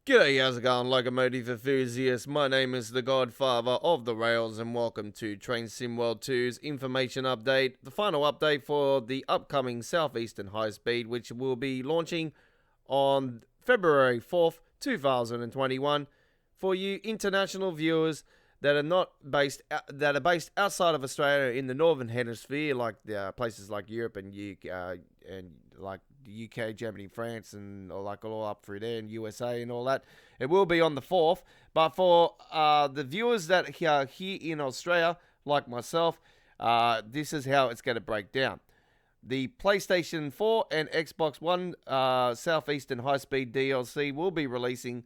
G'day, how's it going, Locomotive Enthusiast? My name is the Godfather of the Rails, and welcome to Train Sim World 2's information update, the final update for the upcoming Southeastern High Speed, which will be launching on February 4th, 2021, for you international viewers that are not based that are based outside of Australia in the northern hemisphere, like places like Europe and like the UK, Germany, France, and like all up through there, and USA and all that. It will be on the 4th, but for the viewers that are here in Australia, like myself, this is how it's going to break down. The PlayStation 4 and Xbox One Southeastern High Speed DLC will be releasing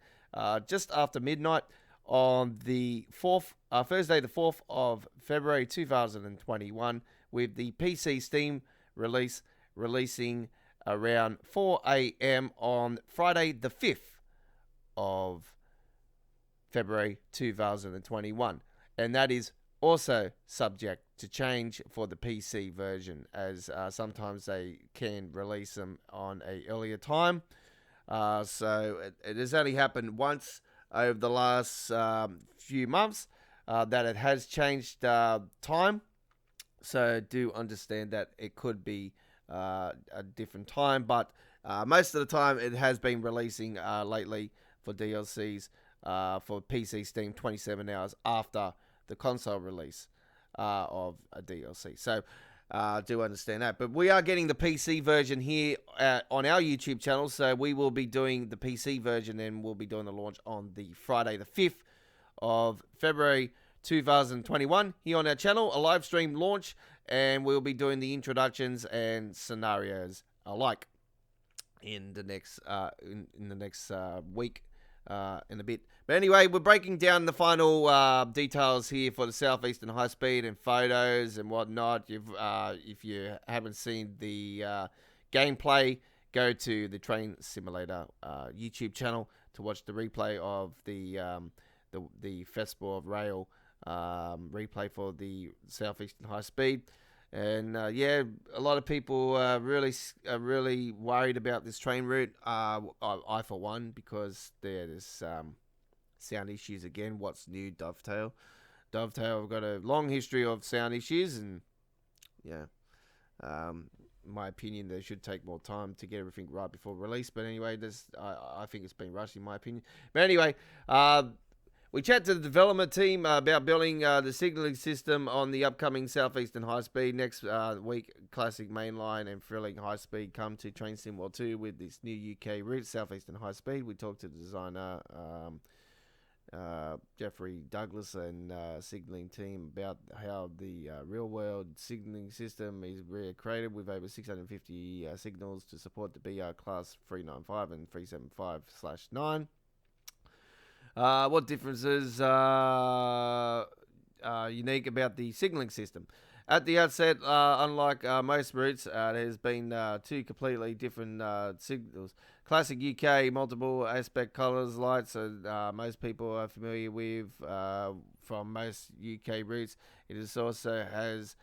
just after midnight on the 4th, Thursday the 4th of February 2021, with the PC Steam releasing around 4 a.m. on Friday the 5th of February 2021. And that is also subject to change for the PC version, as sometimes they can release them on a earlier time. So it has only happened once over the last few months that it has changed time. So do understand that it could be a different time, but most of the time it has been releasing lately for DLCs for PC Steam 27 hours after the console release of a DLC. So do understand that. But we are getting the PC version here on our YouTube channel, so we will be doing the PC version, and we'll be doing the launch on the Friday the 5th of February 2021 here on our channel, a live stream launch, and we'll be doing the introductions and scenarios alike in the next week in a bit. But anyway, we're breaking down the final details here for the Southeastern High Speed and photos and whatnot. If you haven't seen the gameplay, go to the Train Simulator YouTube channel to watch the replay of the Festival of Rail replay for the Southeastern High Speed. And yeah, a lot of people are really worried about this train route. I for one, because there's sound issues again. What's new, Dovetail? Dovetail have got a long history of sound issues, and yeah, my opinion, they should take more time to get everything right before release. But anyway, I think it's been rushed in my opinion. But anyway, we chat to the development team about building the signalling system on the upcoming Southeastern High Speed. Next week, classic mainline and thrilling high speed come to Train Sim World 2 with this new UK route, Southeastern High Speed. We talked to the designer, Jeffrey Douglas, and signalling team about how the real-world signalling system is really created with over 650 signals to support the BR Class 395 and 375/9. What differences are unique about the signalling system? At the outset, unlike most routes, there's been two completely different signals. Classic UK multiple aspect colours lights, most people are familiar with from most UK routes. It also has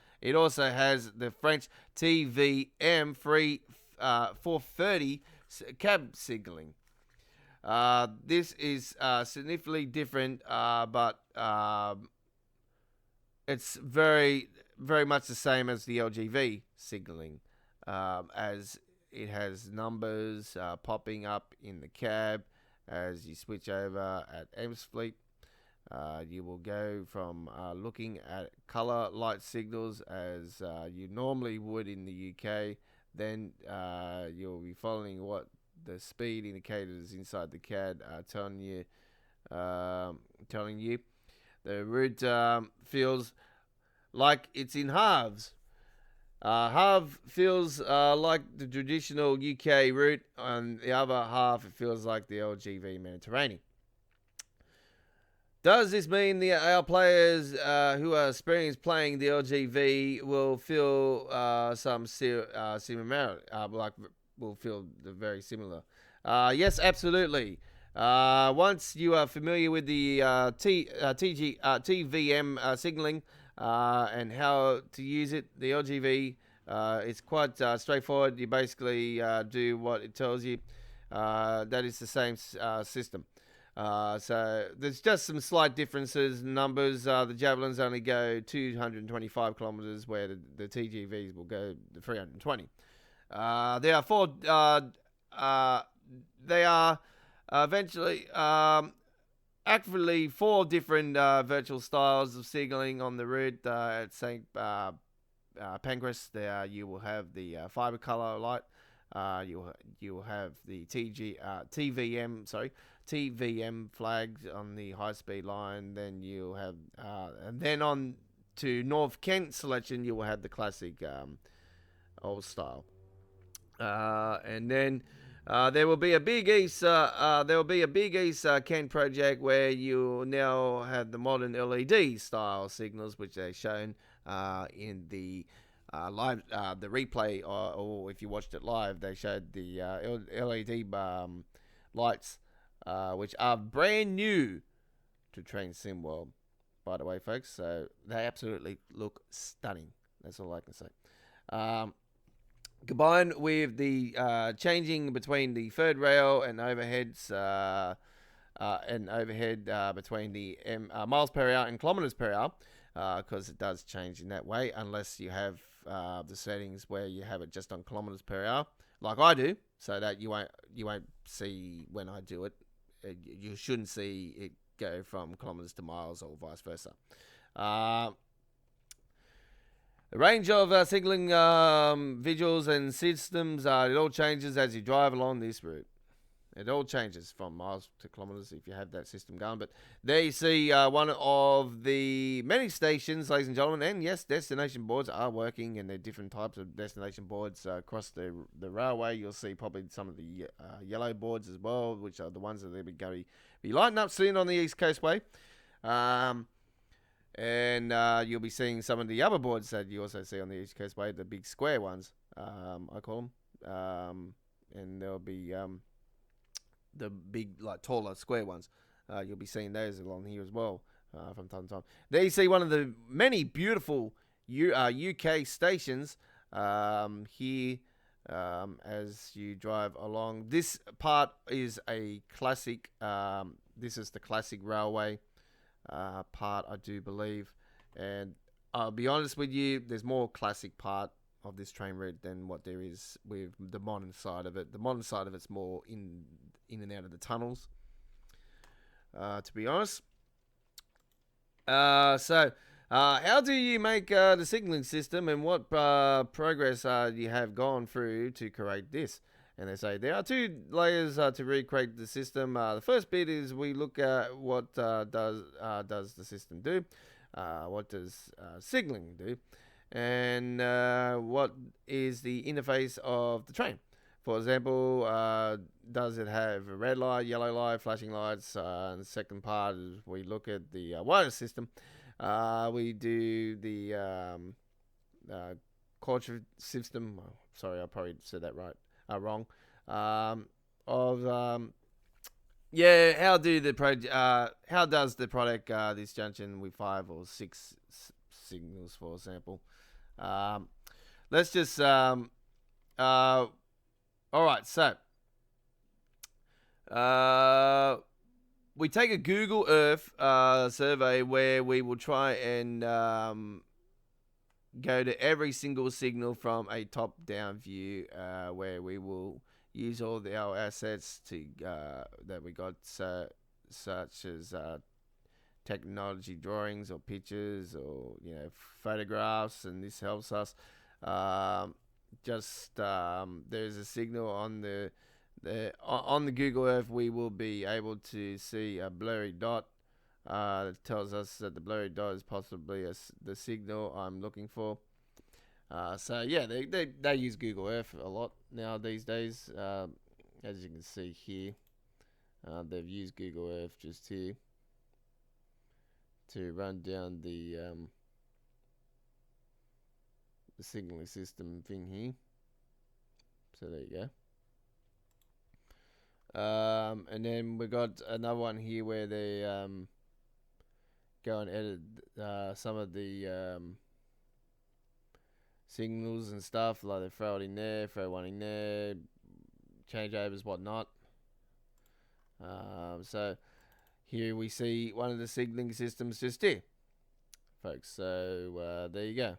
the French TVM 430 cab signalling. This is significantly different, but it's very much the same as the LGV signaling, as it has numbers popping up in the cab as you switch over at Ebbsfleet. You will go from looking at colour light signals as you normally would in the UK. Then you'll be following what the speed indicators inside the CAD are telling you. The route feels like it's in halves. Half feels like the traditional UK route, and the other half it feels like the LGV Mediterranean. Does this mean our players who are experienced playing the LGV will feel some similarity, will feel very similar? Yes, absolutely. Once you are familiar with the TVM signaling and how to use it, the LGV, it's quite straightforward. You basically do what it tells you. that is the same system. So there's just some slight differences in numbers. The Javelins only go 225 kilometers, where the TGVs will go 320. There are four. They are eventually actively four different virtual styles of signaling on the route. At St. Pancras, there you will have the fiber color light. You will have the TVM flags on the high speed line. Then you'll have and then on to North Kent selection, you will have the classic old style. And then there will be a Big East. Kent project where you now have the modern LED style signals, which they've shown in the live, the replay, or if you watched it live, they showed the LED lights, which are brand new to Train Sim World, by the way, folks. So they absolutely look stunning. That's all I can say. Combined with the changing between the third rail and overheads, between the miles per hour and kilometers per hour, because it does change in that way, unless you have the settings where you have it just on kilometers per hour, like I do, so that you won't see when I do it. You shouldn't see it go from kilometers to miles or vice versa. The range of signaling visuals and systems, it all changes as you drive along this route. It all changes from miles to kilometers if you have that system going. But there you see one of the many stations, ladies and gentlemen. And yes, destination boards are working, and there are different types of destination boards across the railway. You'll see probably some of the yellow boards as well, which are the ones that they'll be lighting up soon on the East Coast Way. And you'll be seeing some of the other boards that you also see on the East Coast Way, the big square ones, I call them. And there'll be the big, like, taller square ones. You'll be seeing those along here as well from time to time. There you see one of the many beautiful UK stations here as you drive along. This part is a classic. This is the classic railway part, I do believe, and I'll be honest with you, there's more classic part of this train route than what there is with the modern side of it. The modern side of it's more in and out of the tunnels, to be honest. So how do you make the signaling system, and what progress you have gone through to create this? And they say there are two layers to recreate the system. The first bit is we look at what does the system do, what does signaling do, and what is the interface of the train. For example, does it have a red light, yellow light, flashing lights? And the second part is we look at the wireless system. We do the quadrant system. Sorry, I probably said that right. Wrong. How does the product this junction with 5 or 6 signals, for example? Let's just all right, so we take a Google Earth survey where we will try and go to every single signal from a top-down view, where we will use all our assets to that we got, such as technology drawings or pictures or photographs, and this helps us. There's a signal on the Google Earth. We will be able to see a blurry dot. That tells us that the blurry dot is possibly the signal I'm looking for. So yeah, they use Google Earth a lot now these days. As you can see here, they've used Google Earth just here to run down the signaling system thing here. So there you go. And then we got another one here where they go and edit some of the signals and stuff, like they throw it in there, throw one in there, changeovers, whatnot. So here we see one of the signaling systems just here, folks. So there you go.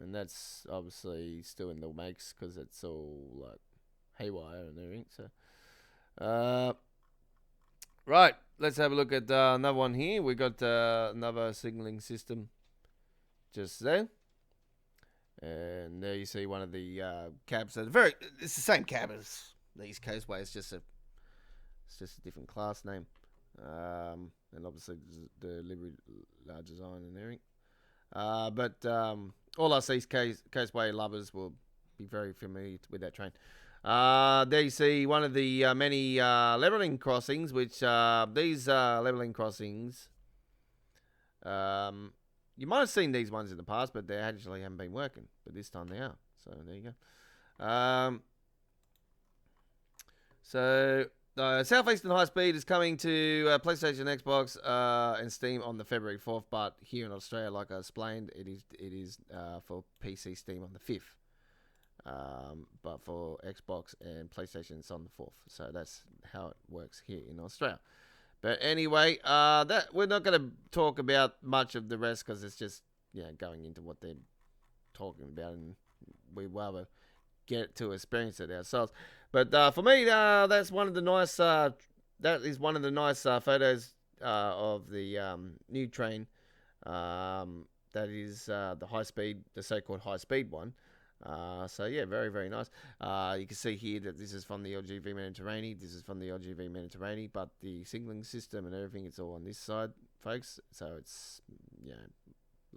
And that's obviously still in the makes because it's all like haywire and everything. So, right, let's have a look at another one here. We got another signaling system just there. And there you see one of the cabs. It's the same cab as the East Coastway. It's just a different class name. And obviously the livery design and everything. But all us East Coastway lovers will be very familiar with that train. There you see one of the many levelling crossings, which these levelling crossings, you might have seen these ones in the past, but they actually haven't been working. But this time they are. So there you go. So Southeastern High Speed is coming to PlayStation, Xbox, and Steam on the February 4th. But here in Australia, like I explained, it is for PC Steam on the 5th. But for Xbox and PlayStation, it's on the 4th. So that's how it works here in Australia. But anyway, that we're not going to talk about much of the rest because it's just going into what they're talking about, and we rather get to experience it ourselves. But for me, that's one of the nice. That is one of the nice photos of the new train. That is the high speed, the so-called high speed one. So yeah, very, very nice. You can see here that this is from the LGV Mediterranean. This is from the LGV Mediterranean, but the signaling system and everything, it's all on this side, folks. So it's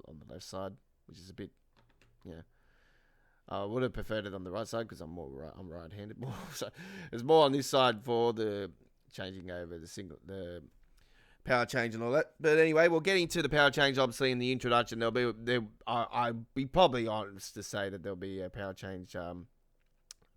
on the left side, which is a bit, I would have preferred it on the right side because I'm right-handed more. So it's more on this side for the changing over the power change and all that. But anyway, we're getting to the power change. Obviously, in the introduction, I'd be probably honest to say that there'll be a power change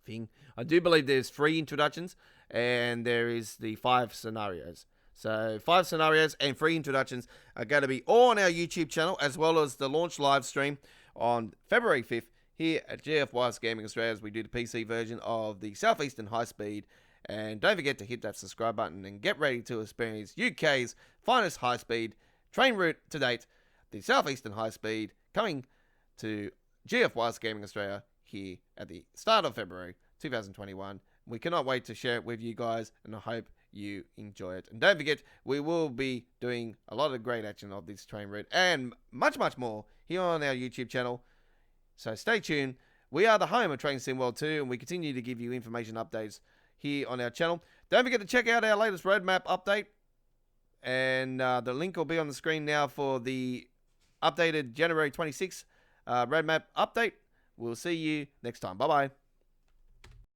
thing. I do believe there's 3 introductions, and there is the 5 scenarios. So 5 scenarios and 3 introductions are going to be all on our YouTube channel, as well as the launch live stream on February 5th here at GFYS Gaming Australia as we do the PC version of the Southeastern High Speed. And don't forget to hit that subscribe button and get ready to experience UK's finest high-speed train route to date, the Southeastern High Speed, coming to GFYS Gaming Australia here at the start of February 2021. We cannot wait to share it with you guys, and I hope you enjoy it. And don't forget, we will be doing a lot of great action of this train route and much, much more here on our YouTube channel. So stay tuned. We are the home of Train Sim World 2, and we continue to give you information updates here on our channel. Don't forget to check out our latest roadmap update, and the link will be on the screen now for the updated January 26th roadmap update. We'll see you next time. Bye-bye.